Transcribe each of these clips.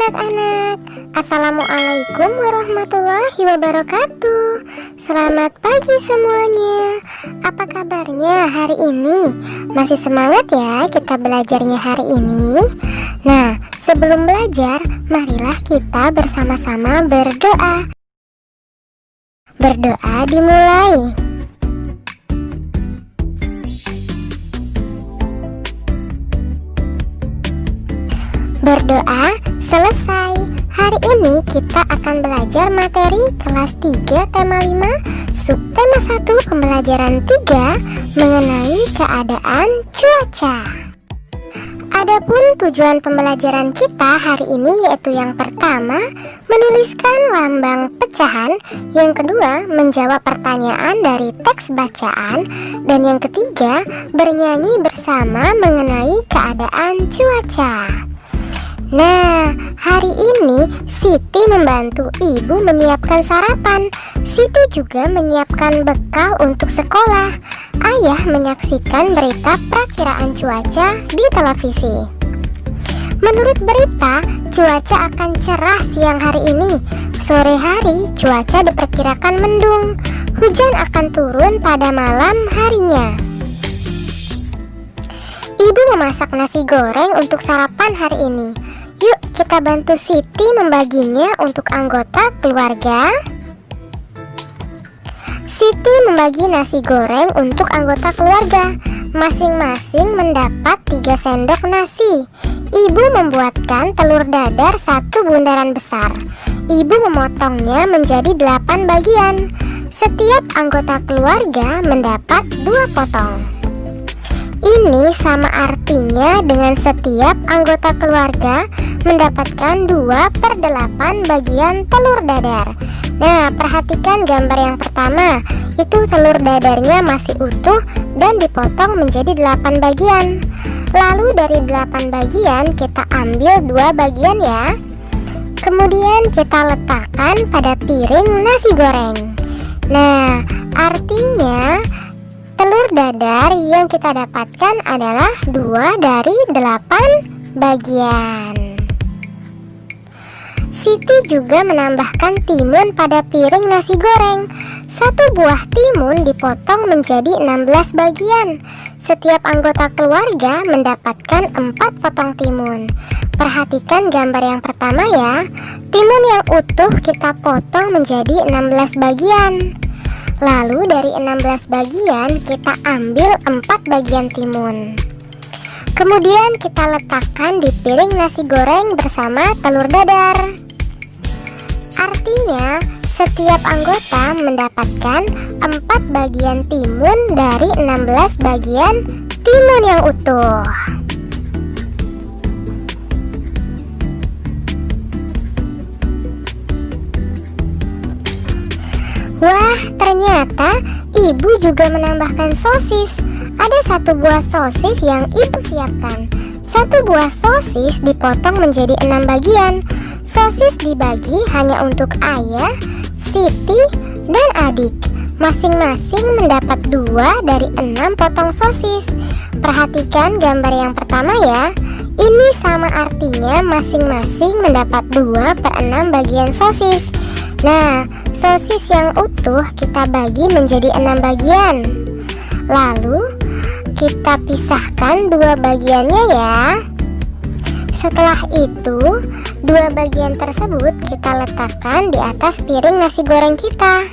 anak-anak, Assalamualaikum warahmatullahi wabarakatuh. Selamat pagi semuanya. Apa kabarnya hari ini? Masih semangat ya kita belajarnya hari ini? Nah, sebelum belajar, marilah kita bersama-sama berdoa. Berdoa dimulai. Berdoa selesai. Hari ini kita akan belajar materi kelas 3 tema 5 subtema 1 pembelajaran 3 mengenai keadaan cuaca. Adapun tujuan pembelajaran kita hari ini yaitu yang pertama, menuliskan lambang pecahan, yang kedua, menjawab pertanyaan dari teks bacaan, dan yang ketiga, bernyanyi bersama mengenai keadaan cuaca. Nah, hari ini Siti membantu ibu menyiapkan sarapan. Siti juga menyiapkan bekal untuk sekolah. Ayah menyaksikan berita perakiraan cuaca di televisi. Menurut berita, cuaca akan cerah siang hari ini. Sore hari, cuaca diperkirakan mendung. Hujan akan turun pada malam harinya. Ibu memasak nasi goreng untuk sarapan hari ini. Yuk kita bantu Siti membaginya untuk anggota keluarga. Siti membagi nasi goreng untuk anggota keluarga. Masing-masing mendapat 3 sendok nasi. Ibu membuatkan telur dadar 1 bundaran besar. Ibu memotongnya menjadi 8 bagian. Setiap anggota keluarga mendapat 2 potong. Ini sama artinya dengan setiap anggota keluarga mendapatkan 2/8 bagian telur dadar. Nah, perhatikan gambar yang pertama. Itu telur dadarnya masih utuh dan dipotong menjadi 8 bagian. Lalu dari 8 bagian kita ambil 2 bagian ya. Kemudian kita letakkan pada piring nasi goreng. Nah, artinya telur dadar yang kita dapatkan adalah 2 dari 8 bagian. Siti juga menambahkan timun pada piring nasi goreng. 1 buah timun dipotong menjadi 16 bagian. Setiap anggota keluarga mendapatkan 4 potong timun. Perhatikan gambar yang pertama ya. Timun yang utuh kita potong menjadi 16 bagian. Lalu dari 16 bagian kita ambil 4 bagian timun. Kemudian kita letakkan di piring nasi goreng bersama telur dadar. Artinya setiap anggota mendapatkan 4 bagian timun dari 16 bagian timun yang utuh. Wah, ternyata ibu juga menambahkan sosis. Ada 1 buah sosis yang ibu siapkan. 1 buah sosis dipotong menjadi 6 bagian. Sosis dibagi hanya untuk ayah, Siti, dan adik. Masing-masing mendapat 2 dari 6 potong sosis. Perhatikan gambar yang pertama ya. Ini sama artinya masing-masing mendapat 2/6 bagian sosis. Nah, sosis yang utuh kita bagi menjadi 6 bagian. Lalu kita pisahkan 2 bagiannya ya. Setelah itu 2 bagian tersebut kita letakkan di atas piring nasi goreng kita.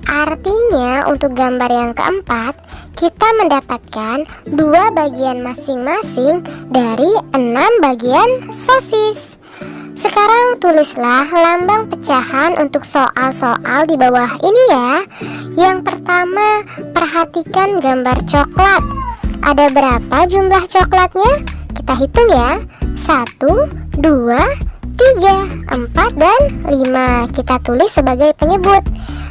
Artinya untuk gambar yang keempat, kita mendapatkan 2 bagian masing-masing dari 6 bagian sosis. Sekarang tulislah lambang pecahan untuk soal-soal di bawah ini ya. Yang pertama, perhatikan gambar coklat. Ada berapa jumlah coklatnya? Kita hitung ya. 1, 2, 3, 4, dan 5. Kita tulis sebagai penyebut.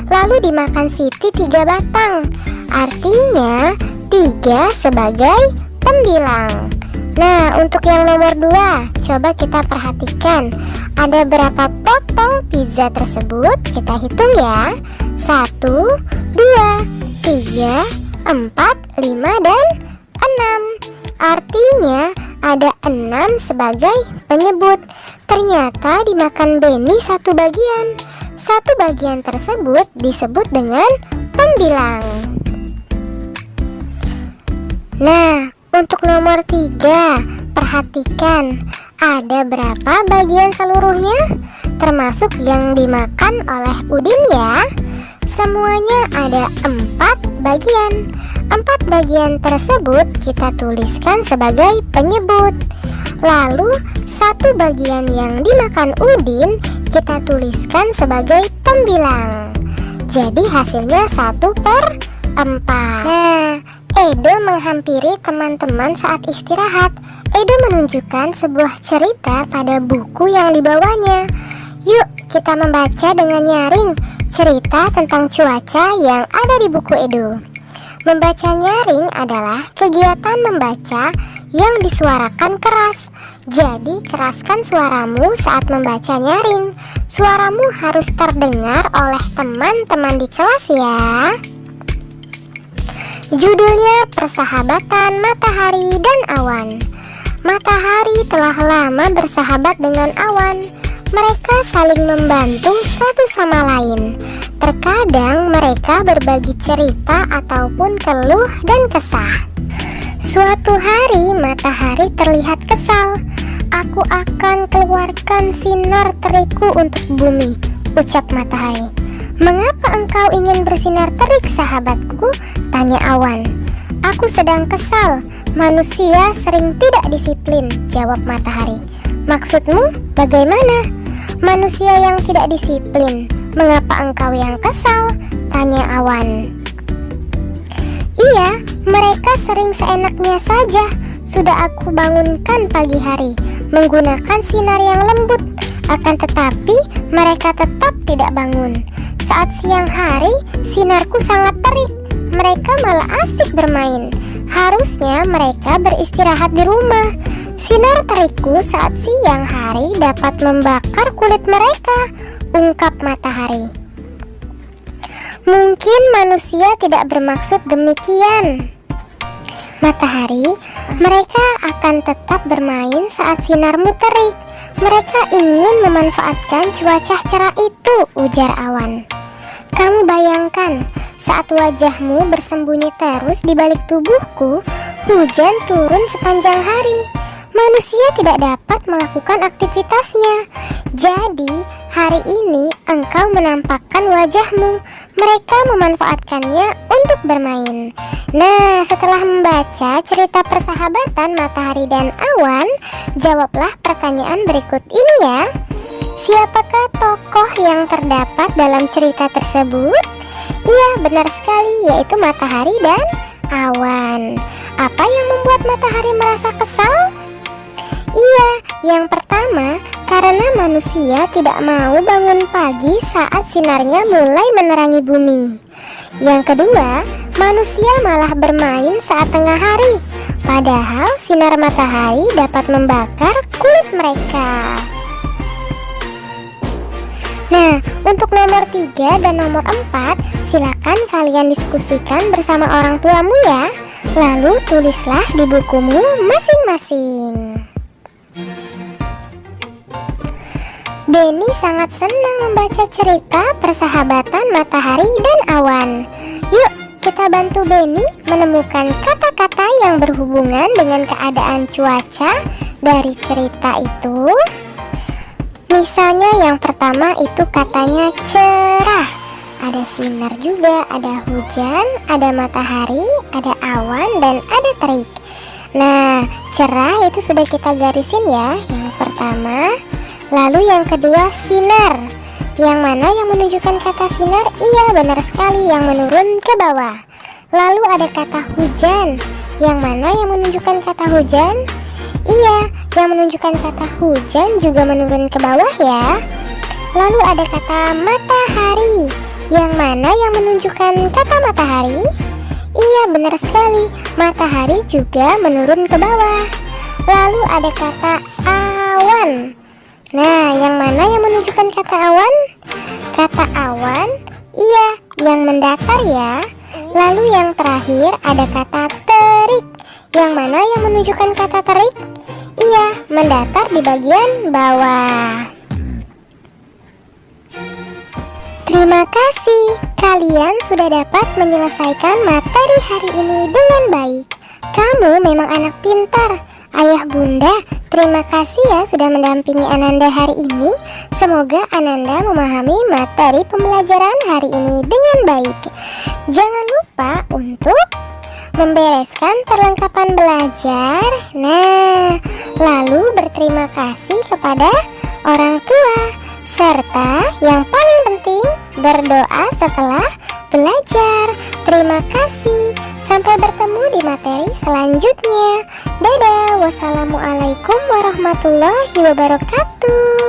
Lalu dimakan Siti 3 batang. Artinya 3 sebagai pembilang. Nah, untuk yang nomor 2, coba kita perhatikan. Ada berapa potong pizza tersebut? Kita hitung ya. 1, 2, 3, 4, 5, dan 6. Artinya ada 6 sebagai penyebut. Ternyata dimakan Benny satu bagian. Satu bagian tersebut disebut dengan pembilang. Nah, untuk nomor 3, perhatikan ada berapa bagian seluruhnya, termasuk yang dimakan oleh Udin ya. Semuanya ada 4 bagian. 4 bagian tersebut kita tuliskan sebagai penyebut. Lalu satu bagian yang dimakan Udin kita tuliskan sebagai pembilang. Jadi hasilnya 1/4. Nah, Edo menghampiri teman-teman saat istirahat. Edo menunjukkan sebuah cerita pada buku yang dibawanya. Yuk kita membaca dengan nyaring cerita tentang cuaca yang ada di buku Edo. Membaca nyaring adalah kegiatan membaca yang disuarakan keras. Jadi keraskan suaramu saat membaca nyaring. Suaramu harus terdengar oleh teman-teman di kelas ya. Judulnya Persahabatan Matahari dan Awan. Matahari telah lama bersahabat dengan awan. Mereka saling membantu satu sama lain. Terkadang mereka berbagi cerita ataupun keluh dan kesah. Suatu hari matahari terlihat kesal. Aku akan keluarkan sinar terikku untuk bumi, ucap matahari. Mengapa engkau ingin bersinar terik, sahabatku? Tanya awan. Aku sedang kesal. Manusia sering tidak disiplin, jawab matahari. Maksudmu bagaimana? Manusia yang tidak disiplin. Mengapa engkau yang kesal? Tanya awan. Iya, mereka sering seenaknya saja. Sudah aku bangunkan pagi hari menggunakan sinar yang lembut. Akan tetapi mereka tetap tidak bangun. Saat siang hari sinarku sangat terik. Mereka malah asik bermain. Harusnya mereka beristirahat di rumah. Sinar terikku saat siang hari dapat membakar kulit mereka, ungkap matahari. Mungkin manusia tidak bermaksud demikian. Matahari, mereka akan tetap bermain saat sinarmu terik. Mereka ingin memanfaatkan cuaca cerah itu, ujar awan. Kamu bayangkan, saat wajahmu bersembunyi terus di balik tubuhku, hujan turun sepanjang hari. Manusia tidak dapat melakukan aktivitasnya. Jadi, hari ini engkau menampakkan wajahmu. Mereka memanfaatkannya untuk bermain. Nah, setelah membaca cerita persahabatan matahari dan awan, jawablah pertanyaan berikut ini ya. Siapakah tokoh yang terdapat dalam cerita tersebut? Iya, benar sekali, yaitu matahari dan awan. Apa yang membuat matahari merasa kesal? Iya, yang pertama, karena manusia tidak mau bangun pagi saat sinarnya mulai menerangi bumi. Yang kedua, manusia malah bermain saat tengah hari, padahal sinar matahari dapat membakar kulit mereka. Nah, untuk nomor 3 dan nomor 4, silakan kalian diskusikan bersama orang tuamu ya. Lalu tulislah di bukumu masing-masing. Benny sangat senang membaca cerita persahabatan matahari dan awan. Yuk kita bantu Benny menemukan kata-kata yang berhubungan dengan keadaan cuaca dari cerita itu. Misalnya yang pertama itu katanya cerah. Ada sinar juga, ada hujan, ada matahari, ada awan, dan ada terik. Nah, cerah itu sudah kita garisin ya, yang pertama. Lalu yang kedua sinar. Yang mana yang menunjukkan kata sinar? Iya, benar sekali, yang menurun ke bawah. Lalu ada kata hujan. Yang mana yang menunjukkan kata hujan? Iya, yang menunjukkan kata hujan juga menurun ke bawah ya. Lalu ada kata matahari. Yang mana yang menunjukkan kata matahari? Iya, benar sekali, matahari juga menurun ke bawah. Lalu ada kata awan. Nah, yang mana yang menunjukkan kata awan? Kata awan, iya, yang mendatar ya. Lalu yang terakhir ada kata terik. Yang mana yang menunjukkan kata terik? Iya, mendatar di bagian bawah. Terima kasih, kalian sudah dapat menyelesaikan materi hari ini dengan baik. Kamu memang anak pintar. Ayah bunda, terima kasih ya sudah mendampingi Ananda hari ini. Semoga Ananda memahami materi pembelajaran hari ini dengan baik. Jangan lupa untuk membereskan perlengkapan belajar. Nah, lalu berterima kasih kepada orang tua. Serta yang paling penting, berdoa setelah belajar. Terima kasih. Sampai bertemu di materi selanjutnya. Dadah. Wassalamualaikum warahmatullahi wabarakatuh.